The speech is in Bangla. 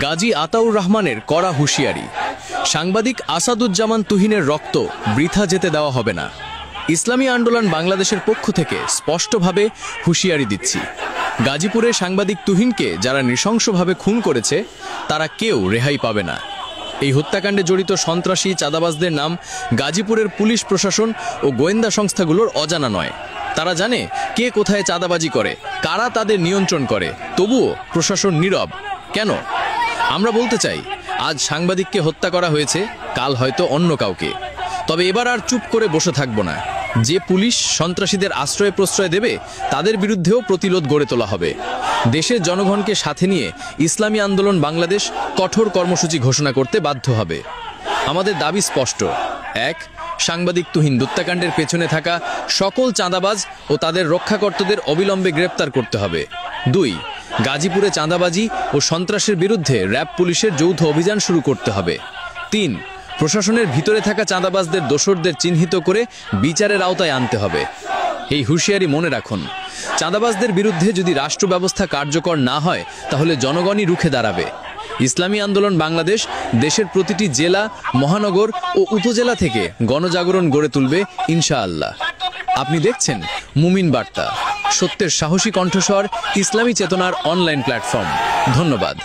গাজী আতাউর রহমানের কড়া হুঁশিয়ারি। সাংবাদিক আসাদুজ্জামান তুহিনের রক্ত বৃথা যেতে দেওয়া হবে না। ইসলামী আন্দোলন বাংলাদেশের পক্ষ থেকে স্পষ্টভাবে হুঁশিয়ারি দিচ্ছি, গাজীপুরে সাংবাদিক তুহিনকে যারা নৃশংসভাবে খুন করেছে তারা কেউ রেহাই পাবে না। এই হত্যাকাণ্ডে জড়িত সন্ত্রাসী চাঁদাবাজদের নাম গাজীপুরের পুলিশ প্রশাসন ও গোয়েন্দা সংস্থাগুলোর অজানা নয়। তারা জানে কে কোথায় চাঁদাবাজি করে, কারা তাদের নিয়ন্ত্রণ করে, তবুও প্রশাসন নীরব কেন? আমরা বলতে চাই, আজ সাংবাদিককে হত্যা করা হয়েছে, কাল হয়তো অন্য কাউকে। তবে এবার আর চুপ করে বসে থাকবো না। যে পুলিশ সন্ত্রাসীদের আশ্রয় প্রশ্রয় দেবে তাদের বিরুদ্ধেও প্রতিরোধ গড়ে তোলা হবে। দেশের জনগণকে সাথে নিয়ে ইসলামী আন্দোলন বাংলাদেশ কঠোর কর্মসূচি ঘোষণা করতে বাধ্য হবে। আমাদের দাবি স্পষ্ট: ১. সাংবাদিক তুহিন হত্যাকাণ্ডের পেছনে থাকা সকল চাঁদাবাজ ও তাদের রক্ষাকর্তাদের অবিলম্বে গ্রেপ্তার করতে হবে। ২. গাজীপুরে চাঁদাবাজি ও সন্ত্রাসের বিরুদ্ধে র্যাব পুলিশের যৌথ অভিযান শুরু করতে হবে। ৩. প্রশাসনের ভিতরে থাকা চাঁদাবাজদের দোষরদের চিহ্নিত করে বিচারের আওতায় আনতে হবে। এই হুঁশিয়ারি মনে রাখুন, চাঁদাবাজদের বিরুদ্ধে যদি রাষ্ট্র ব্যবস্থা কার্যকর না হয় তাহলে জনগণই রুখে দাঁড়াবে। ইসলামী আন্দোলন বাংলাদেশ দেশের প্রতিটি জেলা, মহানগর ও উপজেলা থেকে গণজাগরণ গড়ে তুলবে ইনশাআল্লাহ। আপনি দেখছেন মুমিন বার্তা, সত্যের সাহসী কণ্ঠস্বর, ইসলামী চেতনার অনলাইন প্ল্যাটফর্ম। ধন্যবাদ।